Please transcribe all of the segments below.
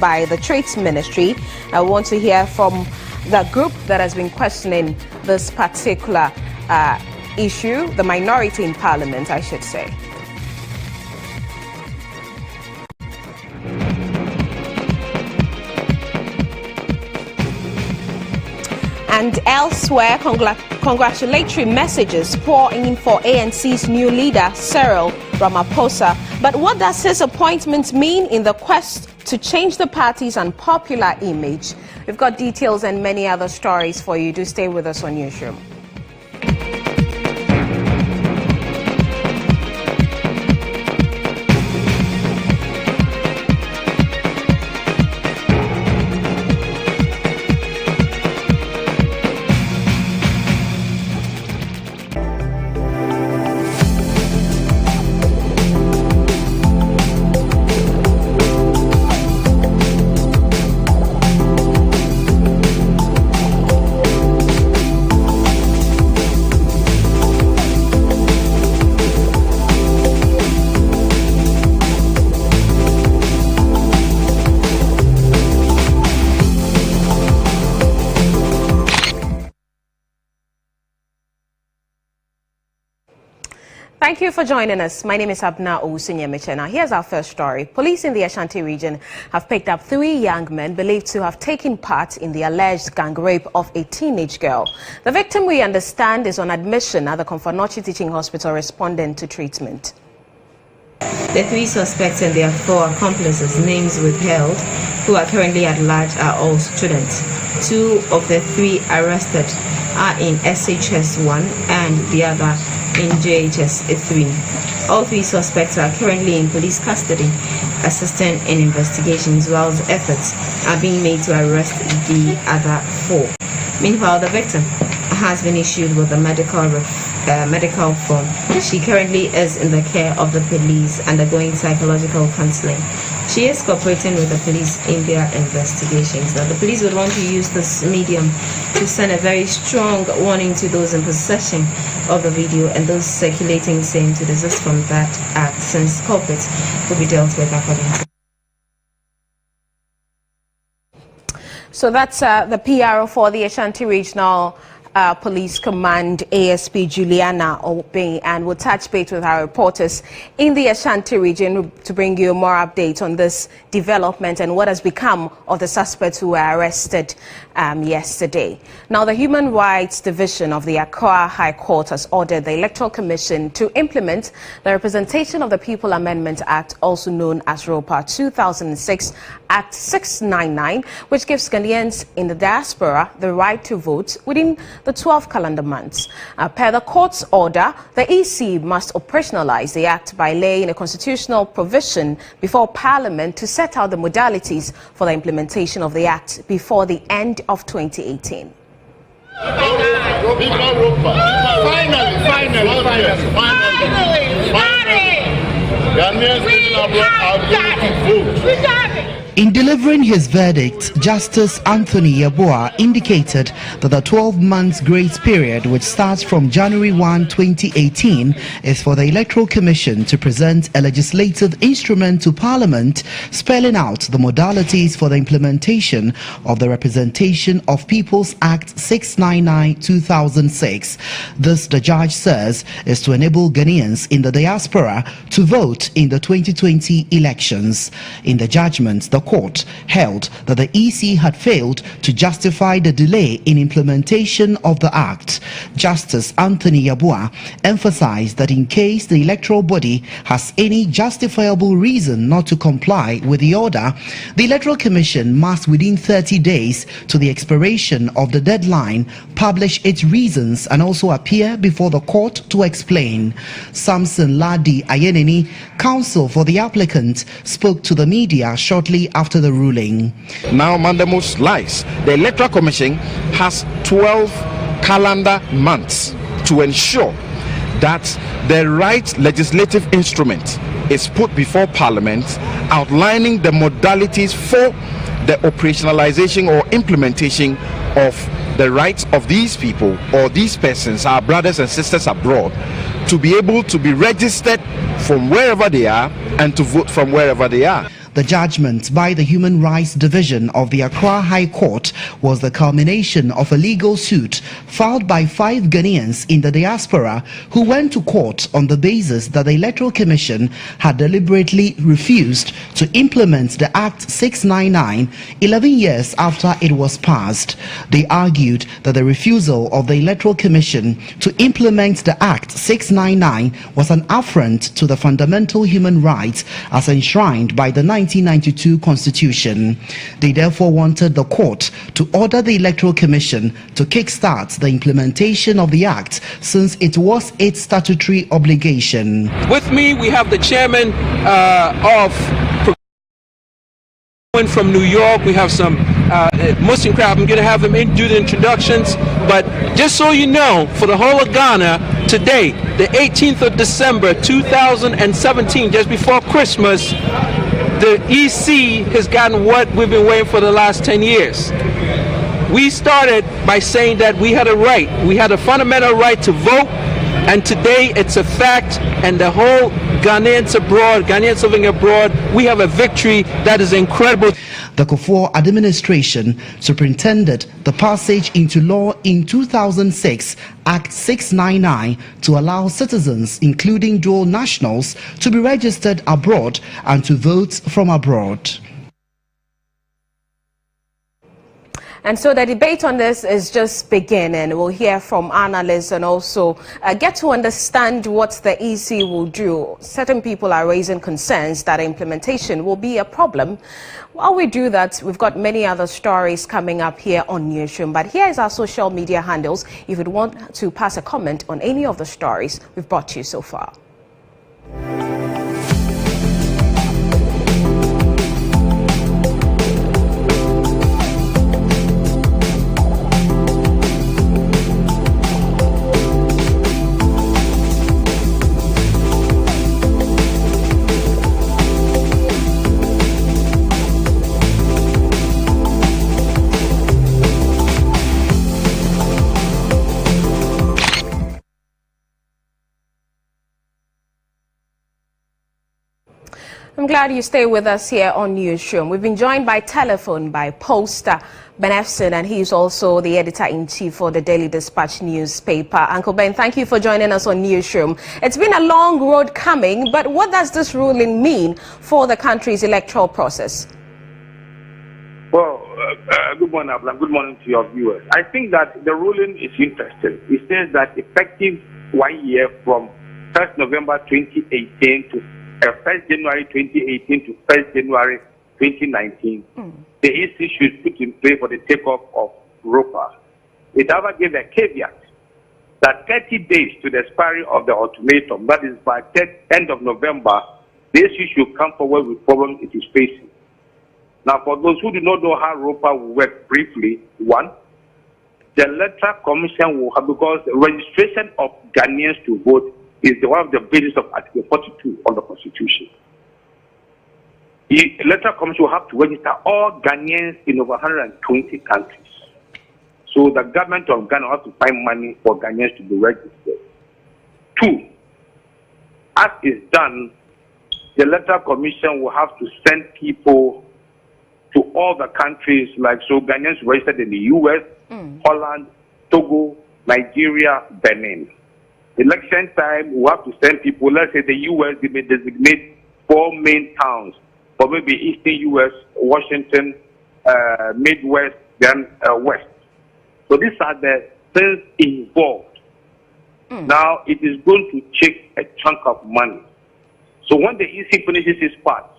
by the Trades Ministry. I want to hear from the group that has been questioning this particular issue, the minority in Parliament, I should say. And elsewhere, congratulatory messages pour in for ANC's new leader, Cyril Ramaphosa. But what does his appointment mean in the quest to change the party's unpopular image? We've got details and many other stories for you. Do stay with us on Newsroom. Thank you for joining us. My name is Abena Owusu Nyamekye. Now, here's our first story. Police in the Ashanti region have picked up 3 young men believed to have taken part in the alleged gang rape of a teenage girl. The victim, we understand, is on admission at the Komfanochi Teaching Hospital responding to treatment. The 3 suspects and their 4 accomplices, names withheld, who are currently at large, are all students. 2 of the 3 arrested are in SHS 1 and the other in JHS 3. All 3 suspects are currently in police custody, assisting in investigations, whilst efforts are being made to arrest the other 4. Meanwhile, the victim has been issued with a medical form. She currently is in the care of the police, undergoing psychological counseling. She is cooperating with the police in their investigations. Now, the police would want to use this medium to send a very strong warning to those in possession of the video and those circulating, saying to desist from that act, since culprits will be dealt with according to. So that's the PRO for the Ashanti Regional Police Command, ASP Juliana Obey, and we'll touch base with our reporters in the Ashanti region to bring you more updates on this development and what has become of the suspects who were arrested yesterday. Now, the Human Rights Division of the Accra High Court has ordered the Electoral Commission to implement the Representation of the People Amendment Act, also known as ROPAA 2006 Act 699, which gives Ghanaians in the diaspora the right to vote within the 12 calendar months. Per the court's order, the EC must operationalize the act by laying a constitutional provision before Parliament to set out the modalities for the implementation of the act before the end of 2018. In delivering his verdict, Justice Anthony Yeboah indicated that the 12-month grace period, which starts from January 1, 2018, is for the Electoral Commission to present a legislative instrument to Parliament, spelling out the modalities for the implementation of the Representation of People's Act 699/2006. This, the judge says, is to enable Ghanaians in the diaspora to vote in the 2020 elections. In the judgment, the court held that the EC had failed to justify the delay in implementation of the act. Justice Anthony Yeboah emphasized that in case the electoral body has any justifiable reason not to comply with the order, the Electoral Commission must, within 30 days to the expiration of the deadline, publish its reasons and also appear before the court to explain. Samson Ladi Ayeneni, counsel for the applicant, spoke to the media shortly after the ruling. Now Mandamus lies. The Electoral Commission has 12 calendar months to ensure that the right legislative instrument is put before Parliament, outlining the modalities for the operationalization or implementation of the rights of these people or these persons, our brothers and sisters abroad, to be able to be registered from wherever they are and to vote from wherever they are. The judgment by the Human Rights Division of the Accra High Court was the culmination of a legal suit filed by 5 Ghanaians in the diaspora who went to court on the basis that the Electoral Commission had deliberately refused to implement the Act 699 11 years after it was passed. They argued that the refusal of the Electoral Commission to implement the Act 699 was an affront to the fundamental human rights as enshrined by the 1992 Constitution. They therefore wanted the court to order the Electoral Commission to kickstart the implementation of the Act since it was its statutory obligation. With me, we have the chairman of from New York. We have some Muslim crowd. I'm going to have them do the introductions. But just so you know, for the whole of Ghana, today, the 18th of December, 2017, just before Christmas, the EC has gotten what we've been waiting for the last 10 years. We started by saying that we had a right. We had a fundamental right to vote. And today it's a fact, and the whole Ghanaians abroad, Ghanaians living abroad, we have a victory that is incredible. The Kufuor administration superintended the passage into law in 2006, Act 699, to allow citizens, including dual nationals, to be registered abroad and to vote from abroad. And so the debate on this is just beginning. We'll hear from analysts and also get to understand what the EC will do. Certain people are raising concerns that implementation will be a problem. While we do that, we've got many other stories coming up here on Newsroom. But here is our social media handles if you'd want to pass a comment on any of the stories we've brought to you so far. I'm glad you stay with us here on Newsroom. We've been joined by telephone by poster Ben Efson, and he's also the editor-in-chief for the Daily Dispatch newspaper. Uncle Ben, thank you for joining us on Newsroom. It's been a long road coming, but what does this ruling mean for the country's electoral process? Well, good morning, Abla. Good morning to your viewers. I think that the ruling is interesting. It says that effective 1 year from 1st November 2018 to 1st January 2018 to 1st January 2019, the EC should put in place for the takeoff of ROPAA. It however gave a caveat that 30 days to the expiry of the ultimatum, that is by end of November, the EC should come forward with problems it is facing. Now, for those who do not know how ROPAA will work briefly, one, the Electoral Commission will have, because registration of Ghanaians to vote is one of the basis of Article 42 of the Constitution. The Electoral Commission will have to register all Ghanaians in over 120 countries. So the government of Ghana will have to find money for Ghanaians to be registered. Two, as is done, the Electoral Commission will have to send people to all the countries, like so Ghanaians registered in the US, Holland, Togo, Nigeria, Benin. Election time, we have to send people. Let's say the US, they may designate 4 main towns, or maybe Eastern US, Washington, Midwest, then West. So these are the things involved. Now, it is going to take a chunk of money. So when the EC finishes its part,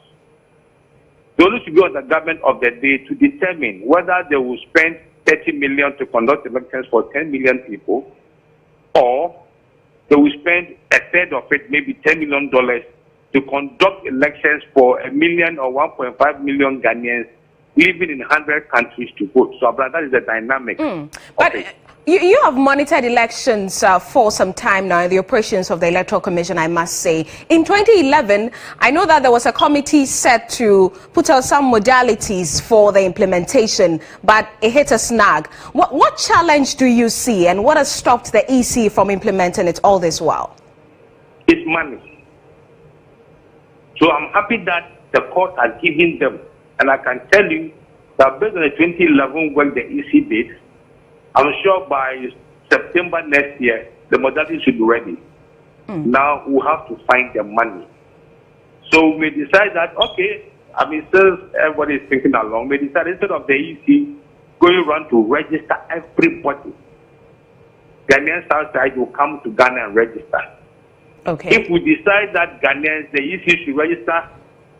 they will be on the government of the day to determine whether they will spend 30 million to conduct elections for 10 million people, or they will spend a third of it, maybe $10 million, to conduct elections for 1 million or 1.5 million Ghanaians living in 100 countries to vote. So that is the dynamic. But you have monitored elections for some time now, the operations of the Electoral Commission, I must say. In 2011, I know that there was a committee set to put out some modalities for the implementation, but it hit a snag. What challenge do you see, and what has stopped the EC from implementing it all this while? It's money. So I'm happy that the court has given them. And I can tell you that based on the 2011 work the EC did, I'm sure by September next year, the modality should be ready. Now we have to find the money. So we decide that, okay, I mean, since everybody is thinking along, we decide instead of the EC going around to register everybody, Ghanaians outside will come to Ghana and register. Okay. If we decide that Ghanaians, the EC should register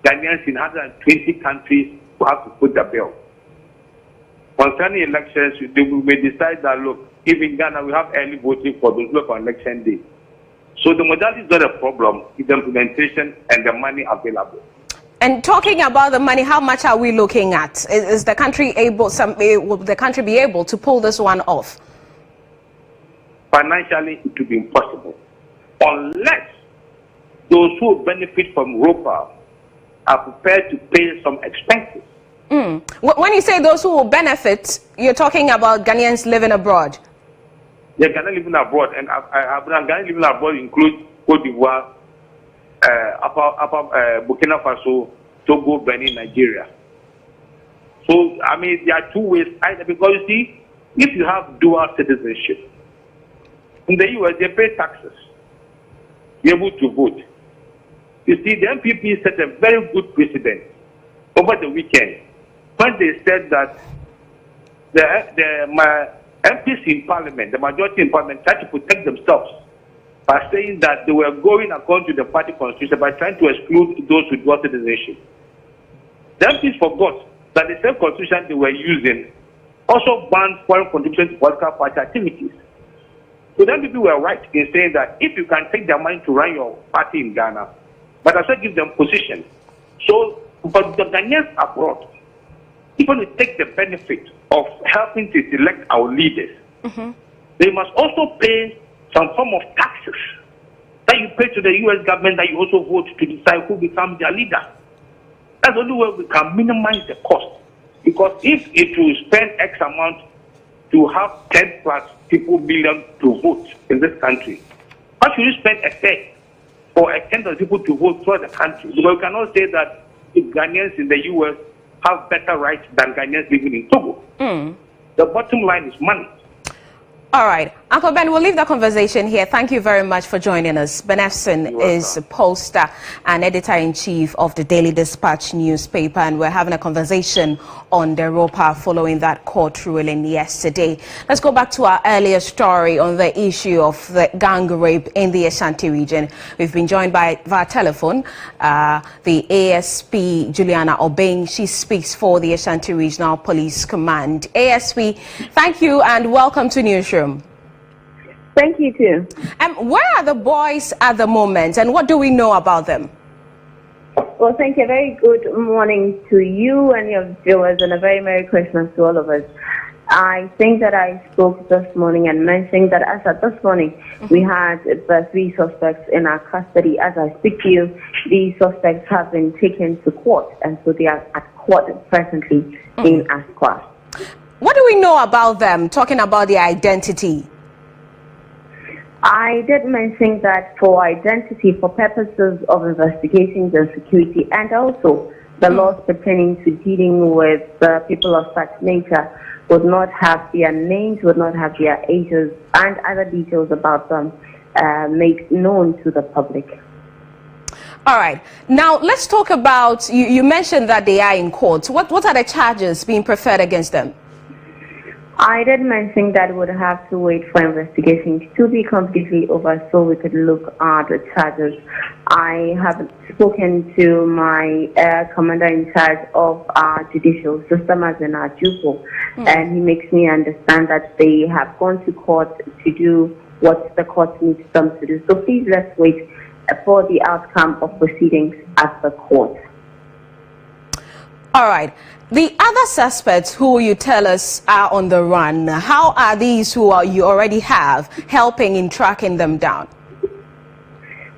Ghanaians in 120 countries, we have to put the bill. Concerning elections, we may decide that, look, if in Ghana we have early voting for those local election day. So the modality is not a problem, it's the implementation and the money available. And talking about the money, how much are we looking at? Is the country able, will the country be able to pull this one off? Financially, it will be impossible. Unless those who benefit from ROPAA are prepared to pay some expenses. When you say those who will benefit, you're talking about Ghanaians living abroad? Yeah, Ghanaians living abroad. And Ghanaians living abroad include Cote d'Ivoire, Burkina Faso, Togo, Benin, Nigeria. So, I mean, there are two ways. Either because, you see, if you have dual citizenship, in the US, they pay taxes. You're able to vote. You see, the MPP set a very good precedent over the weekend when they said that my MPs in Parliament, the majority in Parliament, tried to protect themselves by saying that they were going according to the party constitution by trying to exclude those with dual citizenship. The MPs forgot that the same constitution they were using also banned foreign contributions to political party activities. So then people were right in saying that if you can take their money to run your party in Ghana, but also give them position. So, but the Ghanaians abroad, even to take the benefit of helping to elect our leaders, they must also pay some form of taxes that you pay to the US government, that you also vote to decide who becomes their leader. That's the only way we can minimize the cost. Because if it will spend X amount to have 10 plus people million to vote in this country, why should you spend a third for a tenth of people to vote throughout the country? Because we cannot say that if Ghanaians in the US have better rights than Ghanaians living in Togo. The bottom line is money. All right. Uncle Ben, we'll leave the conversation here. Thank you very much for joining us. Ben Efson is a poster and editor-in-chief of the Daily Dispatch newspaper, and we're having a conversation on the ROPAA following that court ruling yesterday. Let's go back to our earlier story on the issue of the gang rape in the Ashanti region. We've been joined by, via telephone, the ASP Juliana Obeng. She speaks for the Ashanti Regional Police Command. ASP, thank you and welcome to Newsroom. Thank you, too. Where are the boys at the moment, and what do we know about them? Well, thank you. Very good morning to you and your viewers, and a very Merry Christmas to all of us. I think that I spoke this morning and mentioned that as of this morning, we had the 3 suspects in our custody. As I speak to you, these suspects have been taken to court, and so they are at court presently in Asqua. What do we know about them, talking about their identity? I did mention that for identity, for purposes of investigations and security, and also the laws pertaining to dealing with people of such nature, would not have their names, would not have their ages, and other details about them made known to the public. All right. Now, let's talk about, you mentioned that they are in court. What are the charges being preferred against them? I did mention that we would have to wait for investigations to be completely over so we could look at the charges. I have spoken to my commander in charge of our judicial system, as in our JUPO, and he makes me understand that they have gone to court to do what the court needs them to do. So please let's wait for the outcome of proceedings at the court. All right. The other suspects who you tell us are on the run, how are these who you already have helping in tracking them down?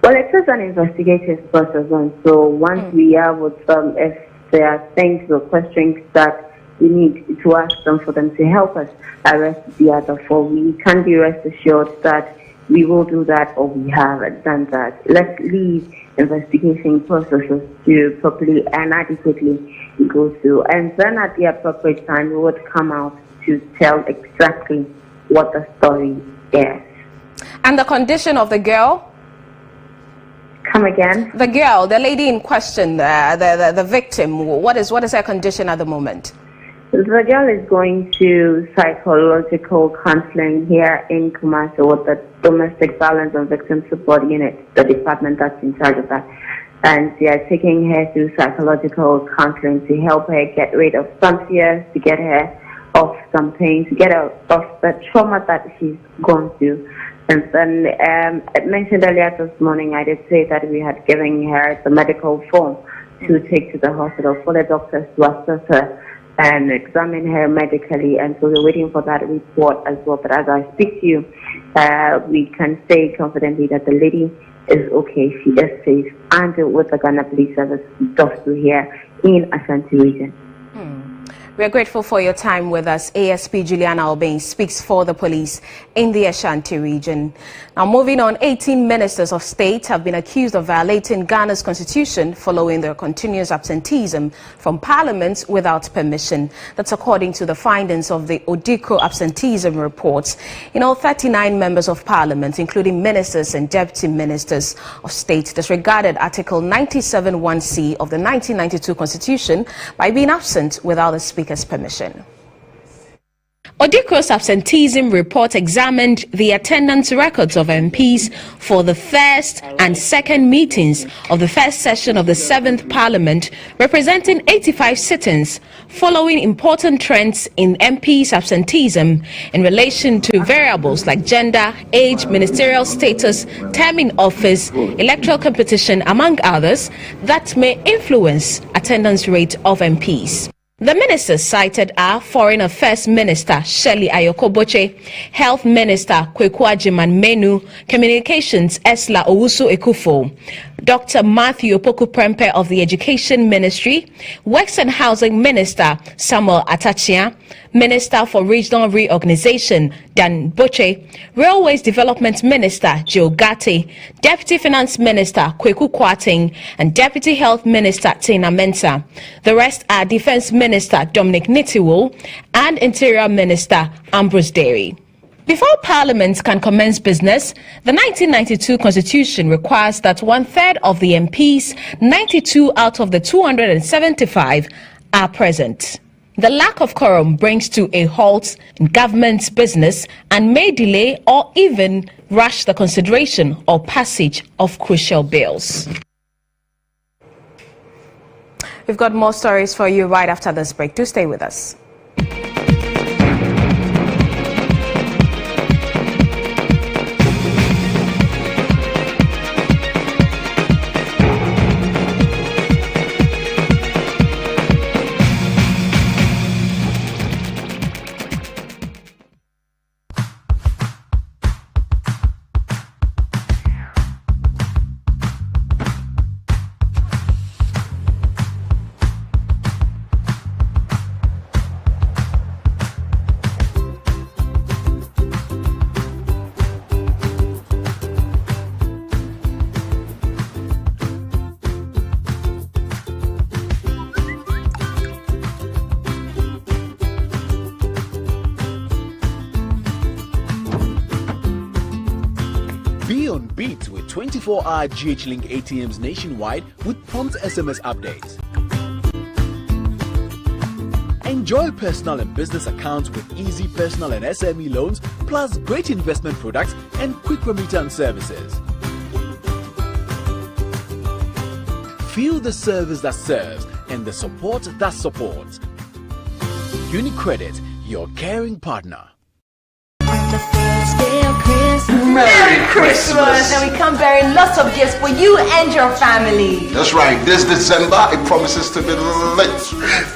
Well, it is an investigative process, and so once we are with them, if there are things or questions that we need to ask them for them to help us arrest the other 4, we can be rest assured that we will do that, or we have done that. Let's leave investigation processes to properly and adequately go through, and then at the appropriate time we would come out to tell exactly what the story is. And the condition of the girl? Come again? The girl, the lady in question, the victim, what is her condition at the moment? The girl is going to psychological counseling here in Kumasi with the Domestic Violence and Victim Support Unit, the department that's in charge of that. And they are taking her through psychological counseling to help her get rid of some fears, to get her off some pain, to get her off the trauma that she's gone through. And then, I mentioned earlier this morning, I did say that we had given her the medical form to take to the hospital for the doctors to assess her and examine her medically, and so we're waiting for that report as well. But as I speak to you, we can say confidently that the lady is okay, she is safe, and with the Ghana Police Service just here in Ashanti region. We are grateful for your time with us. ASP Juliana Obeng speaks for the police in the Ashanti region. Now, moving on, 18 ministers of state have been accused of violating Ghana's constitution following their continuous absenteeism from parliament without permission. That's according to the findings of the Odiko absenteeism reports. 39 members of parliament, including ministers and deputy ministers of state, disregarded Article 97(1)(c) of the 1992 constitution by being absent without the Speaker's permission. Odiko's absenteeism report examined the attendance records of MPs for the first and second meetings of the first session of the 7th Parliament, representing 85 sit-ins, following important trends in MPs' absenteeism in relation to variables like gender, age, ministerial status, term in office, electoral competition, among others, that may influence attendance rate of MPs. The ministers cited are Foreign Affairs Minister Shelley Ayokoboche, Health Minister Kweku Ajiman Menu, Communications Esla Owusu Ekufo, Dr. Matthew Opoku Prempe of the Education Ministry, Works and Housing Minister Samuel Atachia, Minister for Regional Reorganization Dan Boche, Railways Development Minister Joe Gatti, Deputy Finance Minister Kweku Kwating, and Deputy Health Minister Tina Mensah. The rest are Defense Minister Dominic Nitiwul and Interior Minister Ambrose Derry. Before Parliament can commence business, the 1992 Constitution requires that 1/3 of the MPs, 92 out of the 275, are present. The lack of quorum brings to a halt in government's business and may delay or even rush the consideration or passage of crucial bills. We've got more stories for you right after this break. Do stay with us. Be on beat with 24-hour GH-Link ATMs nationwide with prompt SMS updates. Enjoy personal and business accounts with easy personal and SME loans, plus great investment products and quick remittance services. Feel the service that serves and the support that supports. UniCredit, your caring partner. Merry Christmas! And we come bearing lots of gifts for you and your family. That's right. This December, it promises to be lit.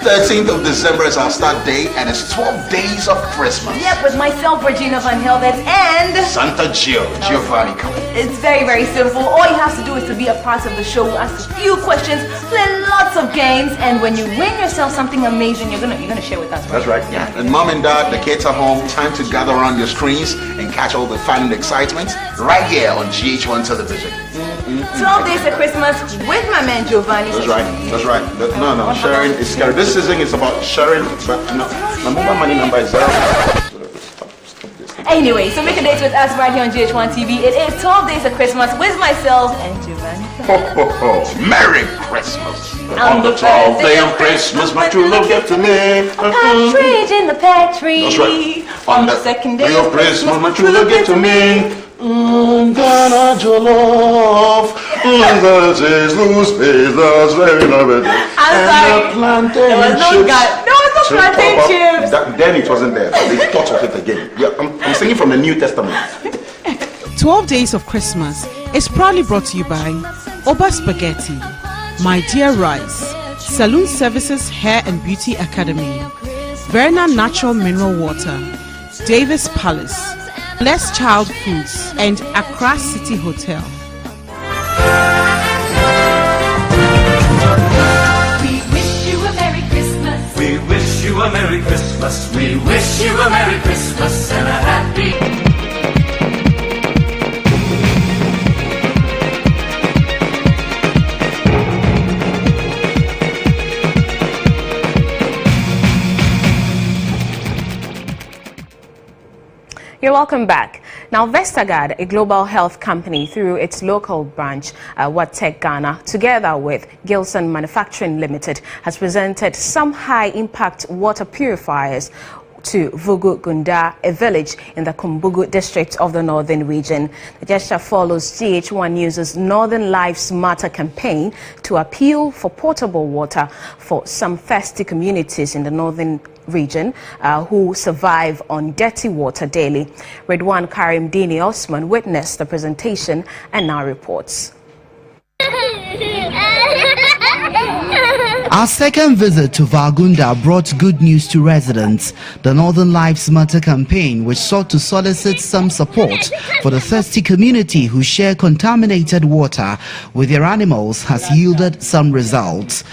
13th of December is our start date, and it's 12 days of Christmas. Yep, with myself, Regina Van Helvet, and Santa Giovanni. It's very, very simple. All you have to do is to be a part of the show. We'll ask a few questions, play lots of games, and when you win yourself something amazing, you're gonna share with us. Right? That's right. Yeah. And mom and dad, the kids are home. Time to gather around your screens and catch all the fun and excitement right here on GH1 television. 12 days of Christmas with my man Giovanni. That's right. That's right. No, sharing is scary. This season is about sharing, but no, my mobile money number is 0. Anyway, so make a date with us right here on GH1 TV. It is 12 days of Christmas with myself and Giovanni. Ho, ho, ho. Merry Christmas. On the 12th day of Christmas, my true love gave to me. A partridge in the pear tree. That's right. On the second day of Christmas, my true love gave to me. Ghana jollof, that is loose peas, that's very lovely. I'm sorry. There was no plantain chips. Then it wasn't there. So they thought of it again. Yeah, I'm singing from the New Testament. 12 Days of Christmas is proudly brought to you by Oba Spaghetti, My Dear Rice, Saloon Services Hair and Beauty Academy, Verna Natural Mineral Water, Davis Palace, Blessed Child Foods, and Accra City Hotel. We wish you a Merry Christmas. We wish you a Merry Christmas. We wish you a Merry Christmas and a happy. You're welcome back. Now, Vestagard, a global health company through its local branch, Wattec Ghana, together with Gilson Manufacturing Limited, has presented some high-impact water purifiers to Vugu Gunda, a village in the Kumbugu district of the northern region. The gesture follows GH1 News' Northern Lives Matter campaign to appeal for potable water for some thirsty communities in the northern region who survive on dirty water daily. Redwan Karim Dini Osman witnessed the presentation and now reports. Our second visit to Vagunda brought good news to residents. The Northern Lives Matter campaign, which sought to solicit some support for the thirsty community who share contaminated water with their animals, has yielded some results.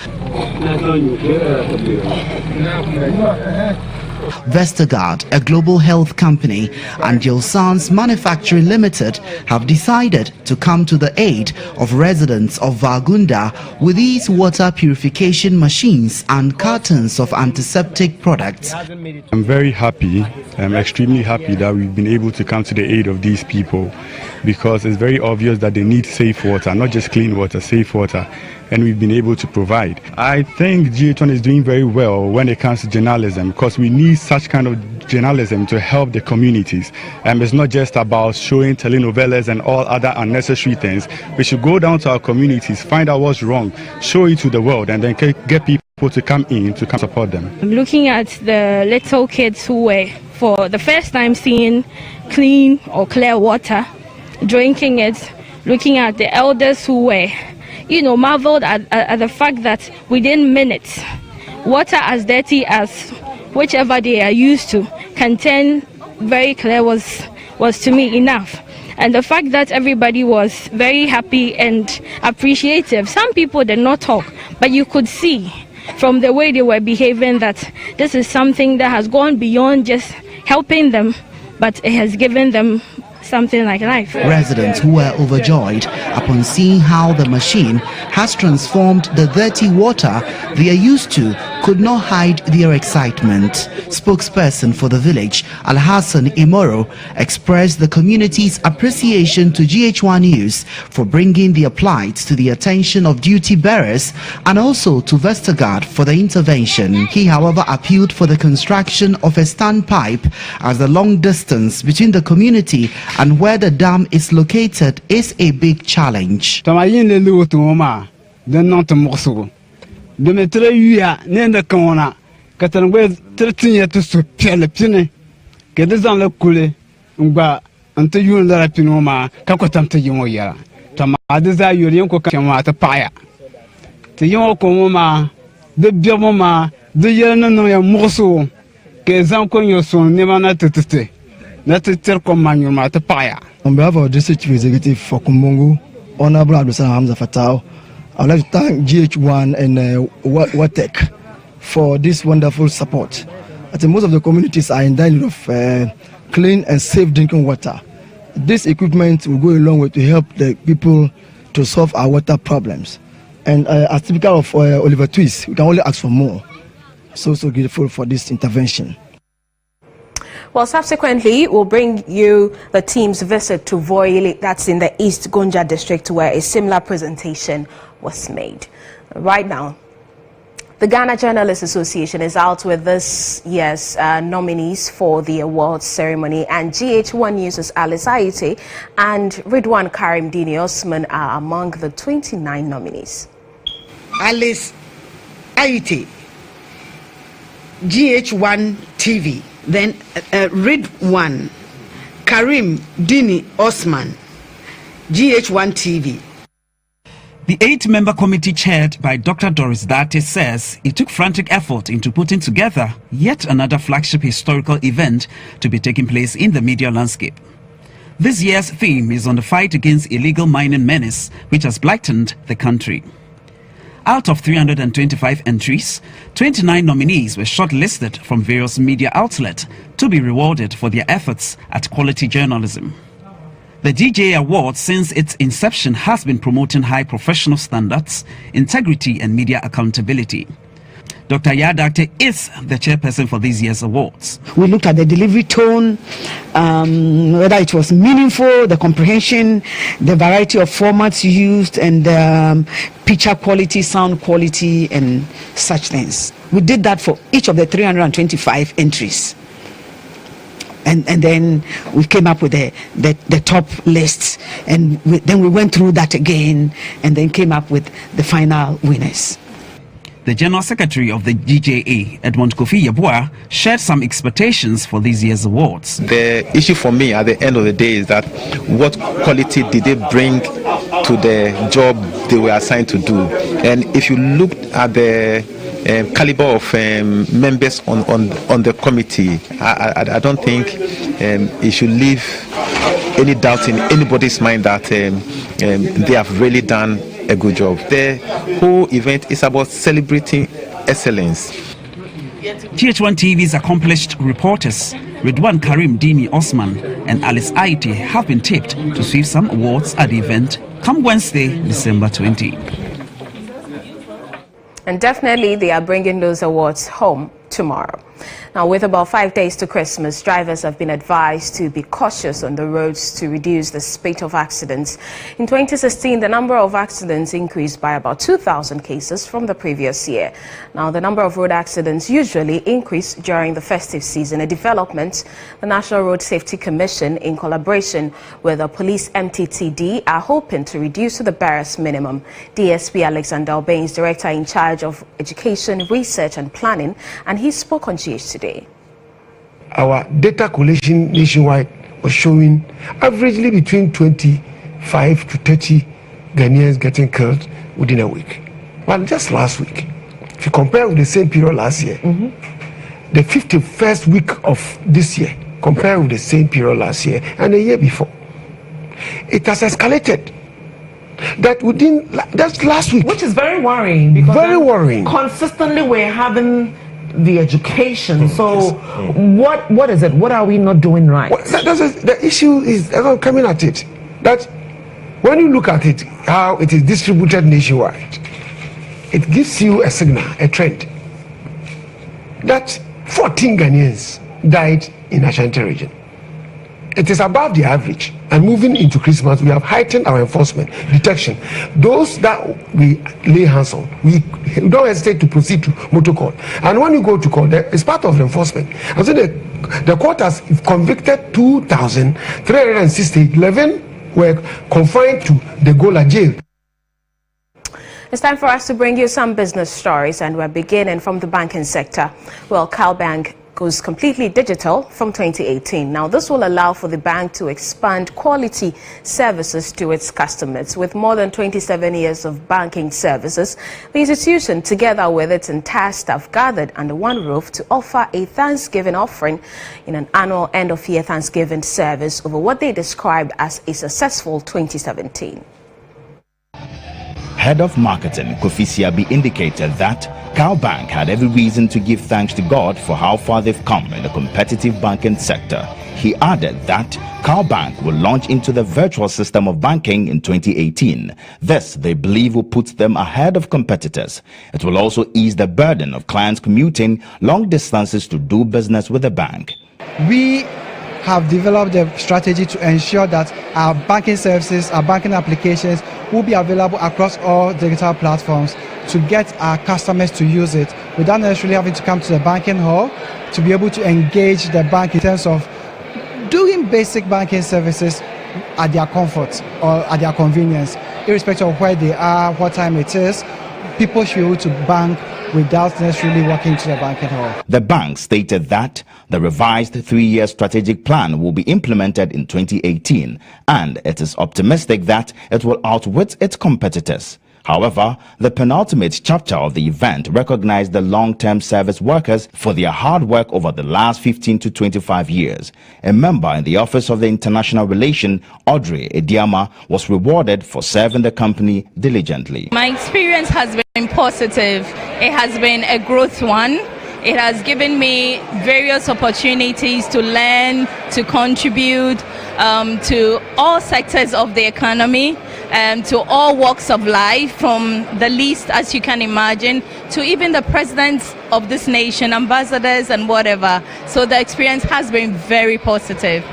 Vestagard, a global health company, and Gilson's Manufacturing Limited have decided to come to the aid of residents of Vagunda with these water purification machines and cartons of antiseptic products. I'm very happy, I'm extremely happy that we've been able to come to the aid of these people, because it's very obvious that they need safe water, not just clean water, safe water. And we've been able to provide. I think GH1 is doing very well when it comes to journalism, because we need such kind of journalism to help the communities. It's not just about showing telenovelas and all other unnecessary things. We should go down to our communities, find out what's wrong, show it to the world, and then get people to come in to come support them. I'm looking at the little kids who were for the first time seeing clean or clear water, drinking it, looking at the elders who were marveled at the fact that within minutes, water as dirty as whichever they are used to can turn very clear was to me enough. And the fact that everybody was very happy and appreciative. Some people did not talk, but you could see from the way they were behaving that this is something that has gone beyond just helping them, but it has given them something like life. Residents who were overjoyed upon seeing how the machine has transformed the dirty water they are used to could not hide their excitement. Spokesperson for the village, Alhassan Imoro, expressed the community's appreciation to GH1 News for bringing their plight to the attention of duty bearers and also to Vestagard for the intervention. He, however, appealed for the construction of a standpipe as the long distance between the community and where the dam is located is a big challenge. Demetre yuya nenda kona katangwe 13 to so pele pine kede zan le kule ngba ante yun la pino ma kakotam te yimo yara tama adeza yori ko kama ta paya te yimo ko ma de biamo ma de yena no ya moso ke zan ko yo so ne mana tetete na te ter ko manyo ma ta paya. On behalf of the district executive for Kumbungu, Honorable Abdulsalam Hamza Fatau, I would like to thank GH1 and Wattec for this wonderful support. I think most of the communities are in need of clean and safe drinking water. this equipment will go a long way to help the people to solve our water problems. And as typical of Oliver Twist, we can only ask for more. So grateful for this intervention. Well, subsequently, we'll bring you the team's visit to Voile, that's in the East Gonja district, where a similar presentation was made. Right now, the Ghana Journalists Association is out with this year's nominees for the awards ceremony, and GH1 News' Alice Aite and Ridwan Karim Dini Osman are among the 29 nominees. Alice Aite, GH1 TV, then Ridwan Karim Dini Osman, GH1 TV. The 8-member committee chaired by Dr. Doris Date says it took frantic effort into putting together yet another flagship historical event to be taking place in the media landscape. This year's theme is on the fight against illegal mining menace, which has blighted the country. Out of 325 entries, 29 nominees were shortlisted from various media outlets to be rewarded for their efforts at quality journalism. The DJ Award, since its inception, has been promoting high professional standards, integrity and media accountability. Dr. Yadakte is the chairperson for this year's awards. We looked at the delivery tone, whether it was meaningful, the comprehension, the variety of formats used, and picture quality, sound quality, and such things. We did that for each of the 325 entries. And then we came up with the top lists, and then we went through that again, and then came up with the final winners. The General Secretary of the GJA, Edmond Kofi Yeboah, shared some expectations for this year's awards. The issue for me at the end of the day is that what quality did they bring to the job they were assigned to do? And if you look at the caliber of members on the committee, I don't think it should leave any doubt in anybody's mind that they have really done a good job. The whole event is about celebrating excellence. GH1 TV's accomplished reporters Ridwan Karim Dini Osman and Alice Aite have been tipped to sweep some awards at the event come Wednesday, December 20. And definitely they are bringing those awards home tomorrow. Now, with about 5 days to Christmas, drivers have been advised to be cautious on the roads to reduce the spate of accidents. In 2016, the number of accidents increased by about 2,000 cases from the previous year. Now, the number of road accidents usually increase during the festive season, a development the National Road Safety Commission, in collaboration with the Police MTTD, are hoping to reduce to the barest minimum. DSP Alexander Obeng is director in charge of education, research and planning, and he spoke on GH today. Our data collection nationwide was showing averagely between 25 to 30 Ghanaians getting killed within a week. Well, just last week, if you compare with the same period last year, the 51st week of this year, compared with the same period last year and the year before, it has escalated. That within just last week, which is very worrying, because very worrying. Consistently we're having the education. So what is it? What are we not doing right? Well, the issue is coming at it, that when you look at it, how it is distributed nationwide, it gives you a signal, a trend, that 14 Ghanaians died in Ashanti region. It is above the average, and moving into Christmas, we have heightened our enforcement, detection. Those that we lay hands on, we don't hesitate to proceed to motor court. And when you go to court, it's part of the enforcement. And so the court has convicted 2,360. 11 were confined to the Gola jail. It's time for us to bring you some business stories, and we're beginning from the banking sector. Well, CalBank goes completely digital from 2018. Now, this will allow for the bank to expand quality services to its customers. With more than 27 years of banking services, the institution, together with its entire staff, gathered under one roof to offer a Thanksgiving offering in an annual end-of-year Thanksgiving service over what they described as a successful 2017. head of marketing, Kofi Siabi, indicated that Cowbank had every reason to give thanks to God for how far they've come in the competitive banking sector. He added that Cowbank will launch into the virtual system of banking in 2018. This, they believe, will put them ahead of competitors. It will also ease the burden of clients commuting long distances to do business with the bank. We have developed a strategy to ensure that our banking services, our banking applications will be available across all digital platforms to get our customers to use it without necessarily having to come to the banking hall to be able to engage the bank in terms of doing basic banking services at their comfort or at their convenience, irrespective of where they are, what time it is. People should be able to bank without necessarily walking to the banking hall. The bank stated that the revised 3-year strategic plan will be implemented in 2018, and it is optimistic that it will outwit its competitors. However, the penultimate chapter of the event recognized the long-term service workers for their hard work over the last 15 to 25 years. A member in the Office of the International Relation, Audrey Ediama, was rewarded for serving the company diligently. My experience has been positive. It has been a growth one. It has given me various opportunities to learn, to contribute to all sectors of the economy, to all walks of life, from the least, as you can imagine, to even the presidents of this nation, ambassadors and whatever. So the experience has been very positive.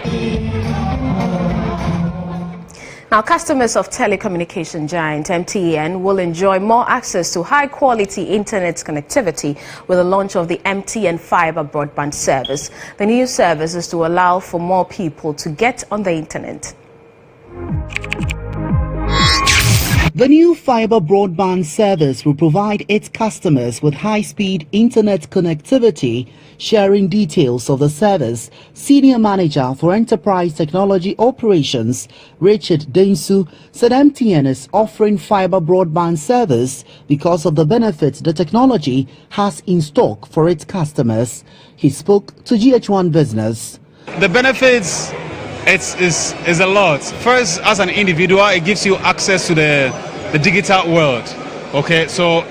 Now, customers of telecommunication giant MTN will enjoy more access to high-quality internet connectivity with the launch of the MTN Fiber broadband service. The new service is to allow for more people to get on the internet. The new fiber broadband service will provide its customers with high-speed internet connectivity. Sharing details of the service, Senior Manager for Enterprise Technology Operations, Richard Densu, said MTN is offering fiber broadband service because of the benefits the technology has in stock for its customers. He spoke to GH1 Business. The benefits is a lot. First, as an individual, it gives you access to the digital world. Okay, so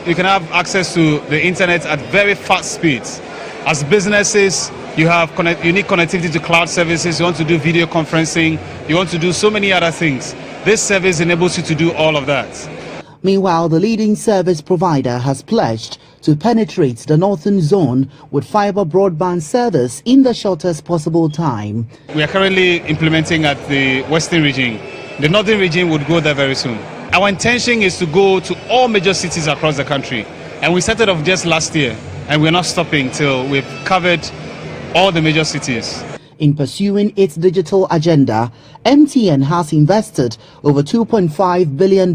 you can have access to the internet at very fast speeds. As businesses, you have unique connectivity to cloud services. You want to do video conferencing. You want to do so many other things. This service enables you to do all of that. Meanwhile, the leading service provider has pledged to penetrate the northern zone with fiber broadband service in the shortest possible time. We are currently implementing at the western region. The northern region would go there very soon. Our intention is to go to all major cities across the country. And we started off just last year, and we're not stopping till we've covered all the major cities. In pursuing its digital agenda, MTN has invested over $2.5 billion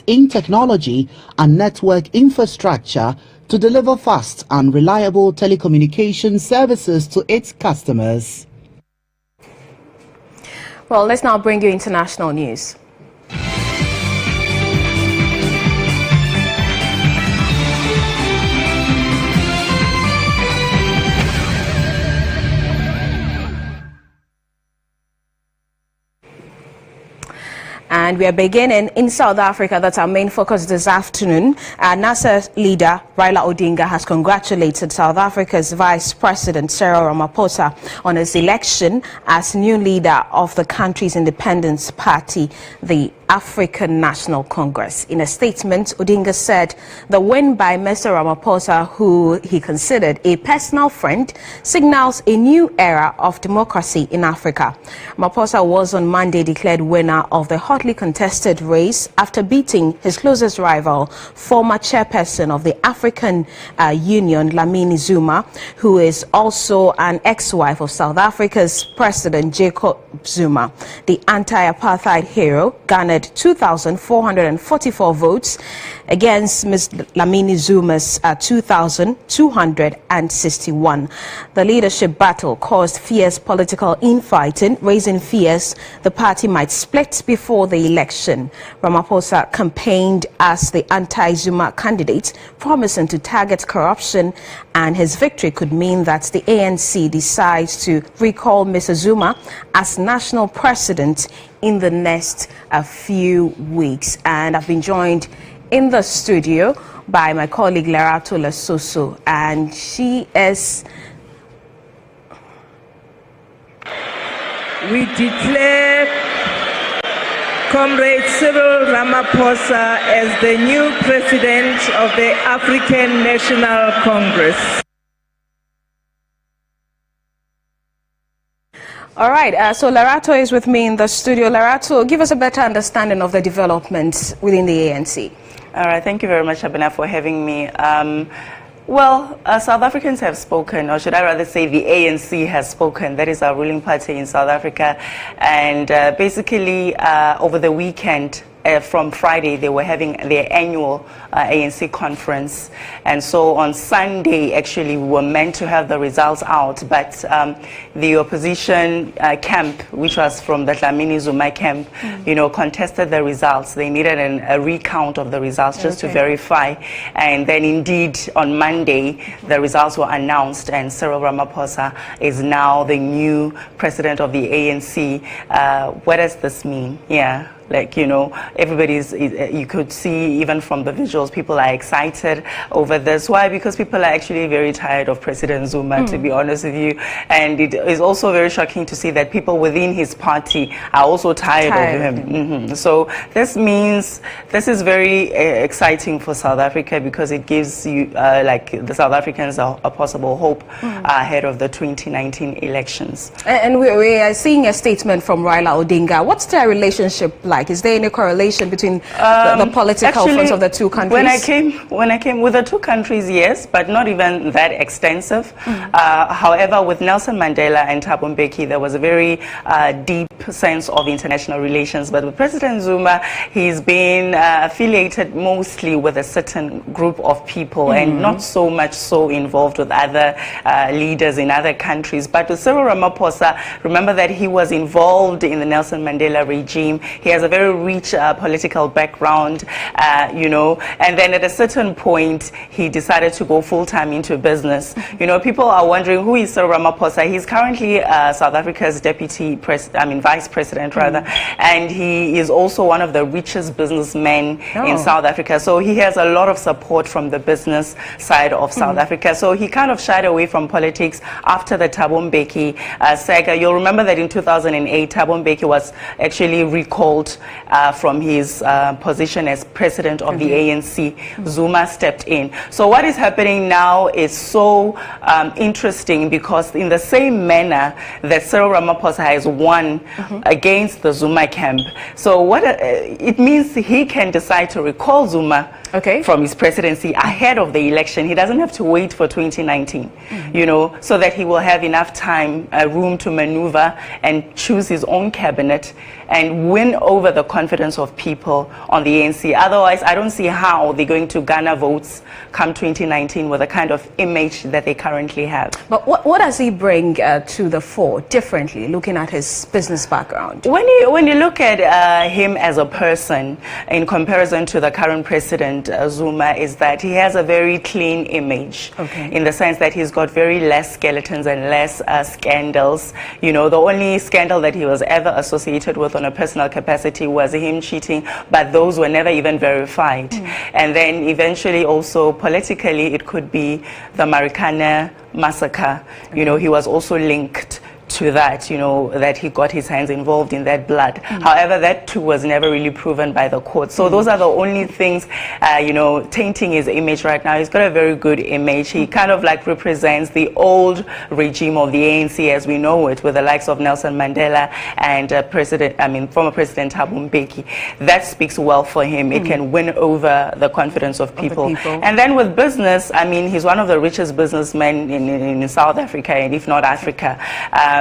in technology and network infrastructure to deliver fast and reliable telecommunication services to its customers. Well, let's now bring you international news. And we are beginning in South Africa. That's our main focus this afternoon. NASA leader Raila Odinga has congratulated South Africa's Vice President Cyril Ramaphosa on his election as new leader of the country's independence party, the African National Congress. In a statement, Odinga said the win by Mr. Ramaphosa, who he considered a personal friend, signals a new era of democracy in Africa. Ramaphosa was on Monday declared winner of the hotly contested race after beating his closest rival, former chairperson of the African Union, Dlamini Zuma, who is also an ex-wife of South Africa's President Jacob Zuma. The anti-apartheid hero garnered 2,444 votes against Ms. Dlamini Zuma's 2,261. The leadership battle caused fierce political infighting, raising fears the party might split before the election. Ramaphosa campaigned as the anti-Zuma candidate, promising to target corruption and his victory could mean that the ANC decides to recall Mr. Zuma as national president in the next few weeks. And I've been joined in the studio by my colleague Lerato Lesoso, and she is... We declare Comrade Cyril Ramaphosa as the new president of the African National Congress. All right, so Lerato is with me in the studio. Lerato, give us a better understanding of the developments within the ANC. All right, thank you very much, Abena, for having me. Well, South Africans have spoken, or should I rather say the ANC has spoken. That is our ruling party in South Africa. And basically, over the weekend, from Friday, they were having their annual ANC conference. And so on Sunday, actually, we were meant to have the results out. But the opposition camp, which was from the Dlamini Zuma camp, contested the results. They needed a recount of the results just to verify. And then indeed, on Monday, the results were announced. And Cyril Ramaphosa is now the new president of the ANC. What does this mean? Yeah. Like, everybody's, you could see even from the visuals, people are excited over this. Why? Because people are actually very tired of President Zuma, to be honest with you. And it is also very shocking to see that people within his party are also tired of him. So this means, this is very exciting for South Africa, because it gives you, like the South Africans, a possible hope ahead of the 2019 elections. And we are seeing a statement from Raila Odinga. What's their relationship like? Is there any correlation between the political fronts of the two countries? When I came with the two countries, yes, but not even that extensive. However, with Nelson Mandela and Thabo Mbeki, there was a very deep sense of international relations. But with President Zuma, he's been affiliated mostly with a certain group of people and not so much so involved with other leaders in other countries. But with Cyril Ramaphosa, remember that he was involved in the Nelson Mandela regime. He has a very rich political background, and then at a certain point, he decided to go full-time into business. People are wondering, who is Cyril Ramaphosa? He's currently South Africa's vice president, rather, and he is also one of the richest businessmen in South Africa. So he has a lot of support from the business side of South Africa. So he kind of shied away from politics after the Thabo Mbeki saga. You'll remember that in 2008, Thabo Mbeki was actually recalled from his position as president of the ANC. Zuma stepped in. So what is happening now is so interesting, because in the same manner that Cyril Ramaphosa has won against the Zuma camp, so what it means, he can decide to recall Zuma from his presidency ahead of the election. He doesn't have to wait for 2019, so that he will have enough time, room to maneuver and choose his own cabinet and win over the confidence of people on the ANC. Otherwise, I don't see how they're going to garner votes come 2019 with the kind of image that they currently have. But what does he bring to the fore differently, looking at his business background? When you look at him as a person in comparison to the current president, Zuma, is that he has a very clean image, in the sense that he's got very less skeletons and less scandals. The only scandal that he was ever associated with on a personal capacity was him cheating, but those were never even verified. And then eventually also politically, it could be the Marikana massacre. He was also linked to that, that he got his hands involved in that blood. However, that too was never really proven by the court. So those are the only things, tainting his image right now. He's got a very good image. He kind of like represents the old regime of the ANC as we know it, with the likes of Nelson Mandela and former President Thabo Mbeki. That speaks well for him. It can win over the confidence of people. And then with business, he's one of the richest businessmen in South Africa, and if not Africa.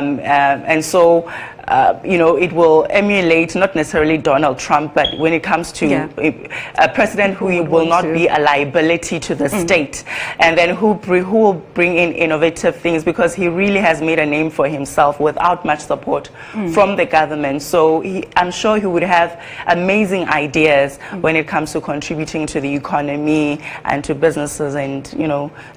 And so it will emulate not necessarily Donald Trump, but when it comes to a president who will not be a liability to the state, and then who will bring in innovative things, because he really has made a name for himself without much support from the government. So I'm sure he would have amazing ideas when it comes to contributing to the economy and to businesses and,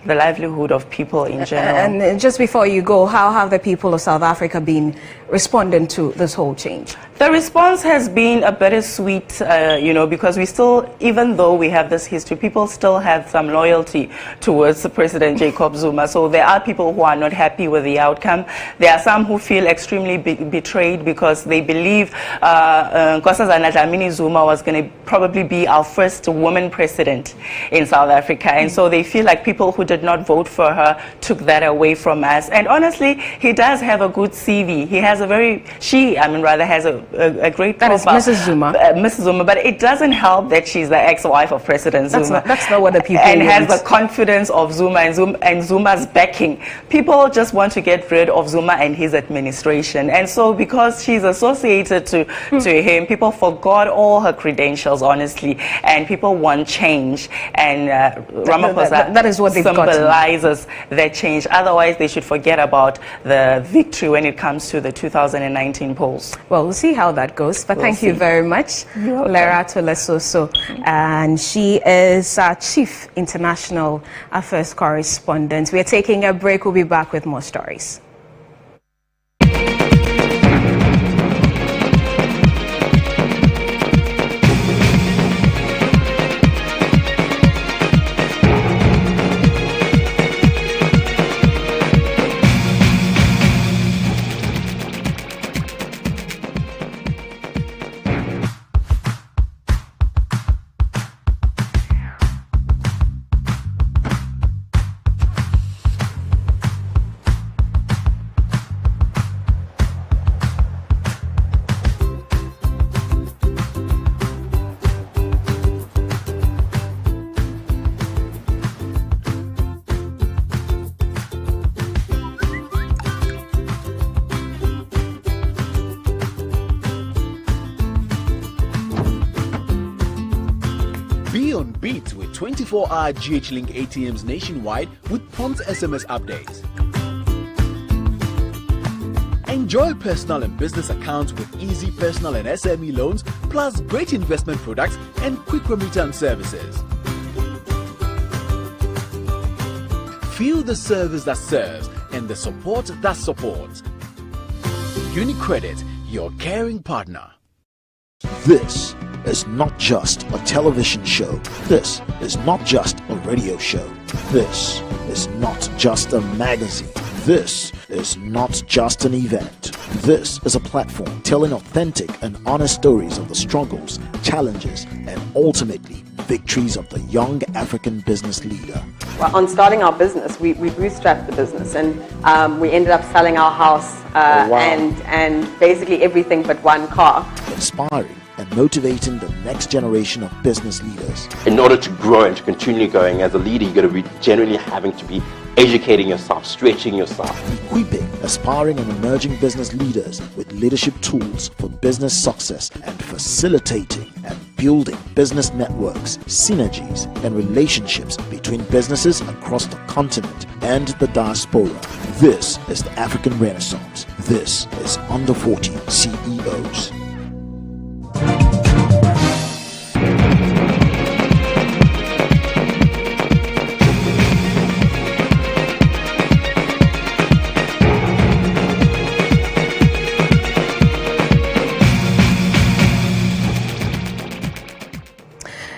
the livelihood of people in general. And just before you go, how have the people of South Africa been responding to this whole change? The response has been a bittersweet, because we still, even though we have this history, people still have some loyalty towards President Jacob Zuma. So there are people who are not happy with the outcome. There are some who feel extremely betrayed because they believe Nkosazana Dlamini Zuma was going to probably be our first woman president in South Africa. And so they feel like people who did not vote for her took that away from us. And honestly, he does have a good CV. He has a has a great profile. That is Mrs. Zuma. Mrs. Zuma, but it doesn't help that she's the ex-wife of President Zuma. That's not what the people and want. Has the confidence of Zuma and Zuma's backing. People just want to get rid of Zuma and his administration. And so because she's associated to him, people forgot all her credentials, honestly, and people want change. And Ramaphosa that is what they've symbolizes that change. Otherwise, they should forget about the victory when it comes to the 2019 polls. Well, we'll see how that goes. But thank you very much, Lerato Lesoso. And she is our Chief International Affairs Correspondent. We are taking a break. We'll be back with more stories. On beat with 24-hour GH-Link ATMs nationwide with prompt SMS updates. Enjoy personal and business accounts with easy personal and SME loans, plus great investment products and quick remittance services. Feel the service that serves and the support that supports. UniCredit, your caring partner. This is not just a television show. This is not just a radio show. This is not just a magazine. This is not just an event. This is a platform telling authentic and honest stories of the struggles, challenges, and ultimately victories of the young African business leader. Well, on starting our business, we bootstrapped the business, and we ended up selling our house and basically everything but one car. Inspiring and motivating the next generation of business leaders. In order to grow and to continue going as a leader, you've got to be generally having to be educating yourself, stretching yourself. Equipping aspiring and emerging business leaders with leadership tools for business success and facilitating and building business networks, synergies, and relationships between businesses across the continent and the diaspora. This is the African Renaissance. This is Under 40 CEOs.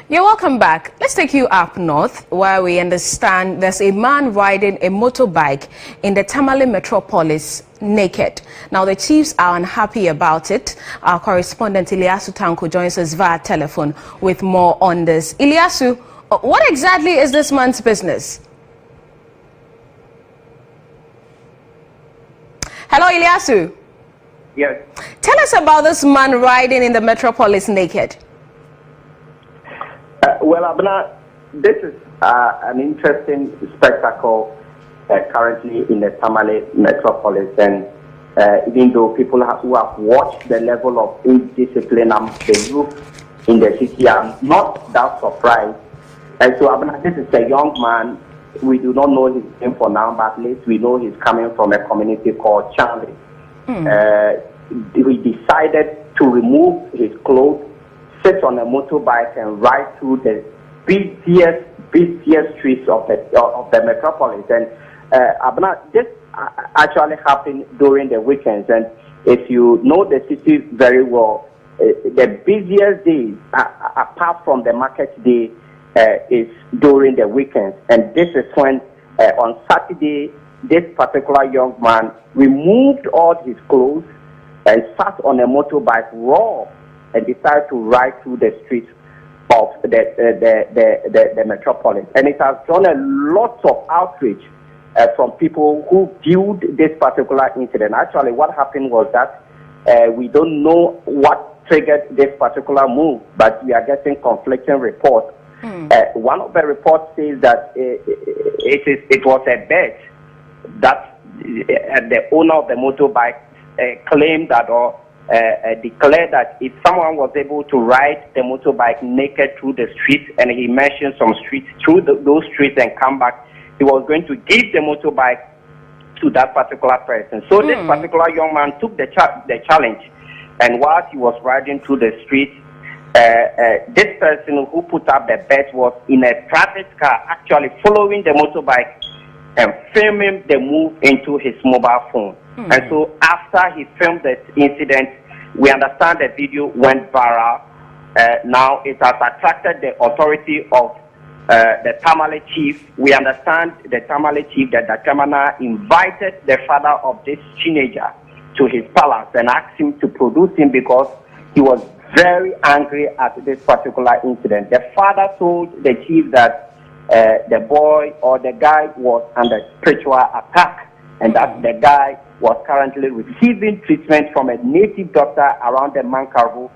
You're welcome back. Let's take you up north, where we understand there's a man riding a motorbike in the Tamale metropolis naked. Now, the chiefs are unhappy about it. Our correspondent Ilyasu Tanko joins us via telephone with more on this. Ilyasu, what exactly is this man's business? Hello, Ilyasu. Yes. Tell us about this man riding in the metropolis naked. Well, Abena, this is an interesting spectacle currently in the Tamale metropolis, and even though people who have watched the level of indiscipline among the youth in the city are not that surprised. And so Abena, this is a young man. We do not know his name for now, but at least we know he's coming from a community called Charlie. He decided to remove his clothes, sit on a motorbike, and ride through the busiest streets of the metropolis. And Abena, this actually happened during the weekends. And if you know the city very well, the busiest days, apart from the market day, is during the weekends. And this is when, on Saturday, this particular young man removed all his clothes and sat on a motorbike raw and decided to ride through the streets of the metropolis. And it has drawn a lot of outrage from people who viewed this particular incident. Actually, what happened was that we don't know what triggered this particular move, but we are getting conflicting reports. One of the reports says that it was a bet that the owner of the motorbike claimed that or declared that if someone was able to ride the motorbike naked through the streets, and he mentioned some streets, through those streets and come back, he was going to give the motorbike to that particular person. So this particular young man took the challenge, and whilst he was riding through the streets, this person who put up the bet was in a private car, actually following the motorbike and filming the move into his mobile phone. And so after he filmed the incident, we understand the video went viral. Now it has attracted the authority of the Tamale chief. We understand the Tamale chief that the Tamana invited the father of this teenager to his palace and asked him to produce him because he was very angry at this particular incident. The father told the chief that the boy or the guy was under spiritual attack, and that the guy was currently receiving treatment from a native doctor around the Mankaru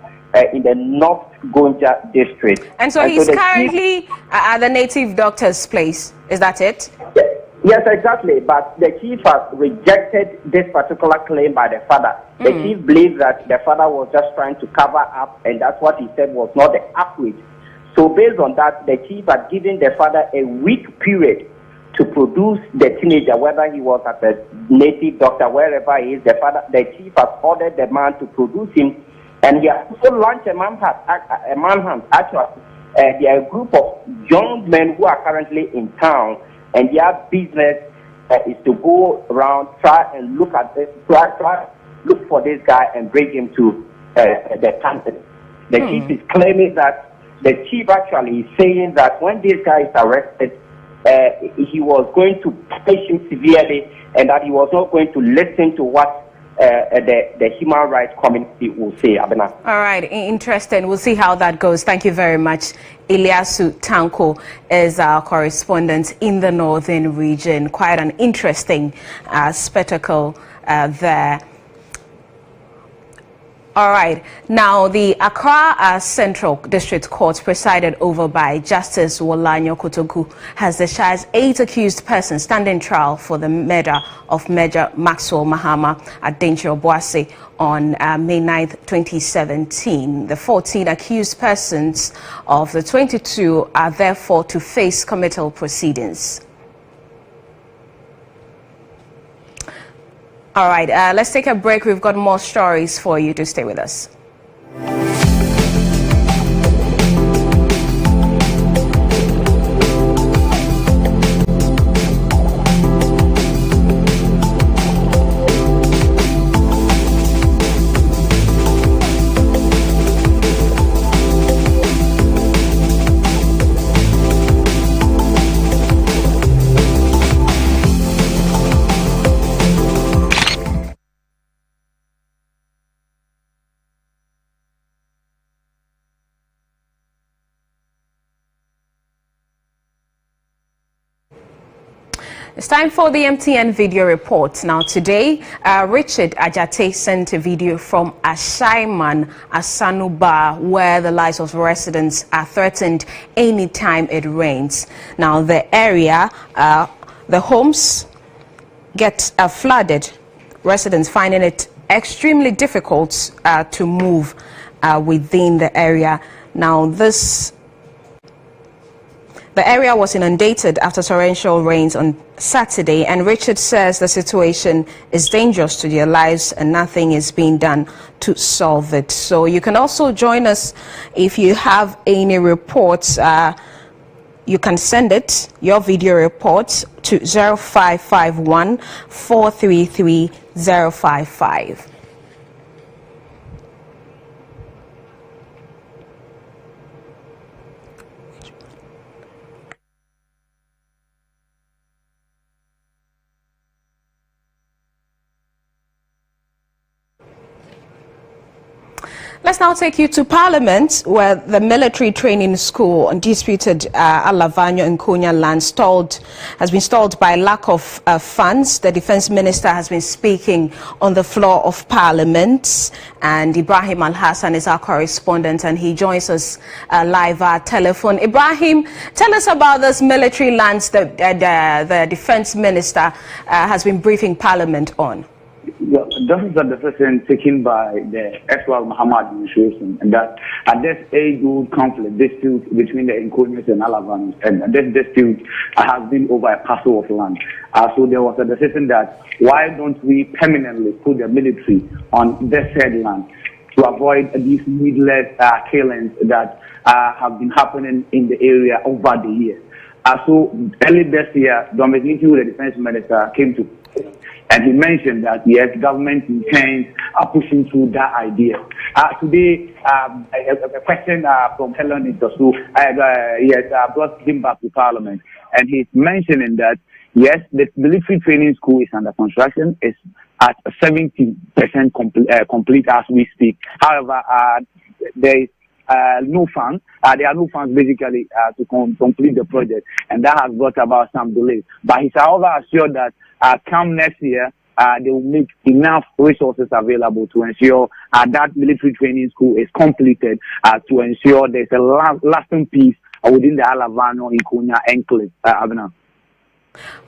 in the North Gonja district. And so he's currently at the native doctor's place. Is that it? Yes, exactly. But the chief has rejected this particular claim by the father. The chief believes that the father was just trying to cover up, and that's what he said was not the outrage. So based on that, the chief had given the father a week period to produce the teenager, whether he was at the native doctor, wherever he is. The chief has ordered the man to produce him, and he has also launched a manhunt. Actually, there are a group of young men who are currently in town, and their business is to go around, try and look at this, try look for this guy and bring him to the country. The chief is claiming that the chief actually is saying that when this guy is arrested, he was going to punish him severely, and that he was not going to listen to what the human rights community will say. Abena. All right, interesting. We'll see how that goes. Thank you very much. Iliasu Tanko is our correspondent in the northern region. Quite an interesting spectacle there. All right. Now, the Accra Central District Court, presided over by Justice Wolanyo Kotoku, has discharged 8 accused persons standing trial for the murder of Major Maxwell Mahama at Denchiro Boase on May 9th, 2017. The 14 accused persons of the 22 are therefore to face committal proceedings. All right, let's take a break. We've got more stories for you to stay with us. It's time for the MTN video report. Now today, Richard Ajate sent a video from Ashaiman Asanuba, where the lives of residents are threatened anytime it rains. Now the area, the homes get flooded residents finding it extremely difficult to move within the area. Now, the area was inundated after torrential rains on Saturday, and Richard says the situation is dangerous to their lives and nothing is being done to solve it. So you can also join us if you have any reports. You can send it, your video reports, to 0551 433 055. Let's now take you to Parliament, where the military training school on disputed Alavanyo and Konya land has been stalled by lack of funds. The Defence Minister has been speaking on the floor of Parliament, and Ibrahim Al-Hassan is our correspondent, and he joins us live via telephone. Ibrahim, tell us about this military lands that the Defence Minister has been briefing Parliament on. Well, this is a decision taken by the Eswal Muhammad administration, and that this age-old conflict, dispute between the Nkonyas and Alavans, and this dispute has been over a parcel of land. So there was a decision that why don't we permanently put the military on this said land to avoid these needless killings that have been happening in the area over the years. So early this year, Dominic, the Defence Minister, came to and he mentioned that, yes, government intends pushing through that idea. Today, a question from Helen Itosu, brought him back to Parliament. And he's mentioning that, yes, the military training school is under construction. It's at 70% complete as we speak. However, there is no funds. There are no funds basically to complete the project, and that has brought about some delays. But he's however assured that come next year, they will make enough resources available to ensure that military training school is completed to ensure there's a lasting peace within the Alavano in Konya enclave. Abena.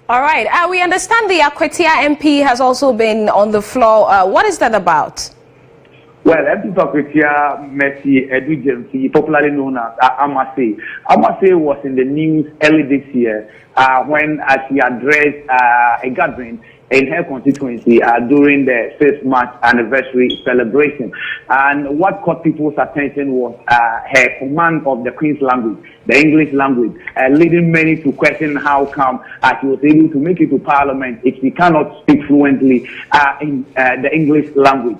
All right. We understand the Akwetia MP has also been on the floor. What is that about? Well, MP Akwetia Messi Edu Jemfi, popularly known as Amase. Amase was in the news early this year when she addressed a gathering in her constituency during the 6th March anniversary celebration. And what caught people's attention was her command of the Queen's language, the English language, leading many to question how come she was able to make it to Parliament if she cannot speak fluently in the English language.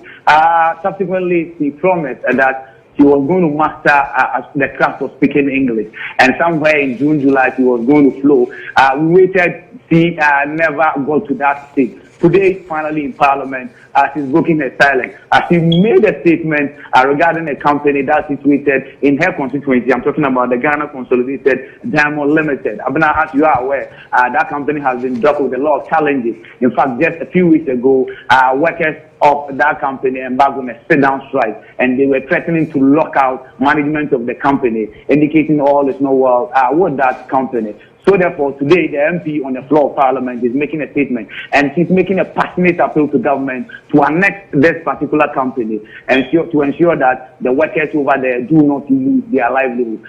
Subsequently, she promised that she was going to master the craft of speaking English. And somewhere in June, July, she was going to flow. We waited. She never got to that stage. Today, finally in Parliament, she's broken her silence. She made a statement regarding a company that's situated in her constituency. I'm talking about the Ghana Consolidated Diamond Limited. Abena, as you are aware, that company has been dealt with a lot of challenges. In fact, just a few weeks ago, workers of that company embarked on a sit-down strike, and they were threatening to lock out management of the company, indicating all is not well with that company. So therefore, today, the MP on the floor of Parliament is making a statement, and she's making a passionate appeal to government to annex this particular company and to ensure that the workers over there do not lose their livelihood.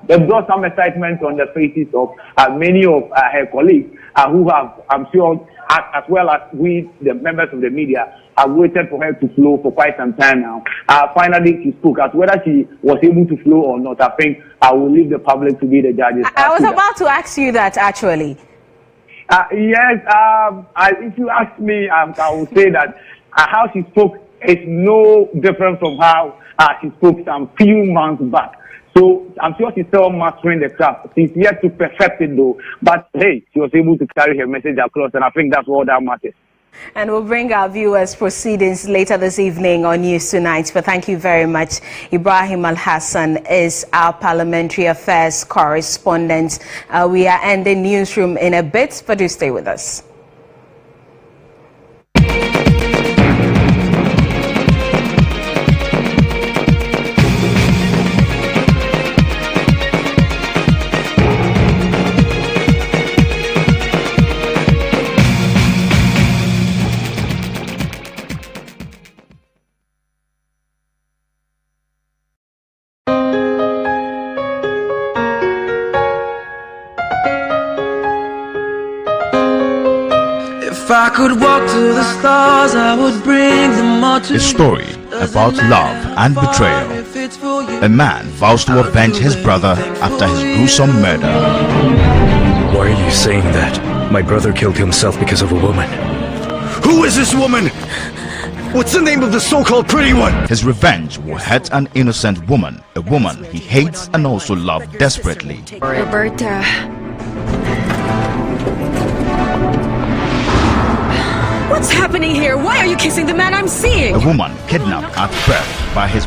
They brought some excitement on the faces of many of her colleagues who have, I'm sure, as well as we, the members of the media, have waited for her to flow for quite some time now. Finally, she spoke. As whether she was able to flow or not, I think I will leave the public to be the judges. I was about to ask you that, actually. Yes, if you ask me, I will say that how she spoke is no different from how she spoke some few months back. So I'm sure she's still mastering the craft. She's yet to perfect it though. But hey, she was able to carry her message across, and I think that's all that matters. And we'll bring our viewers proceedings later this evening on News Tonight. But thank you very much. Ibrahim Al-Hassan is our parliamentary affairs correspondent. We are ending newsroom in a bit, but do stay with us. If I could walk to the stars, I would bring them all to A story about love and betrayal. A man vows to avenge his brother after his gruesome murder. Why are you saying that? My brother killed himself because of a woman. Who is this woman? What's the name of the so-called pretty one? His revenge will hurt an innocent woman, a woman he hates and also loves desperately. Roberta. What's happening here? Why are you kissing the man I'm seeing? A woman kidnapped at birth by his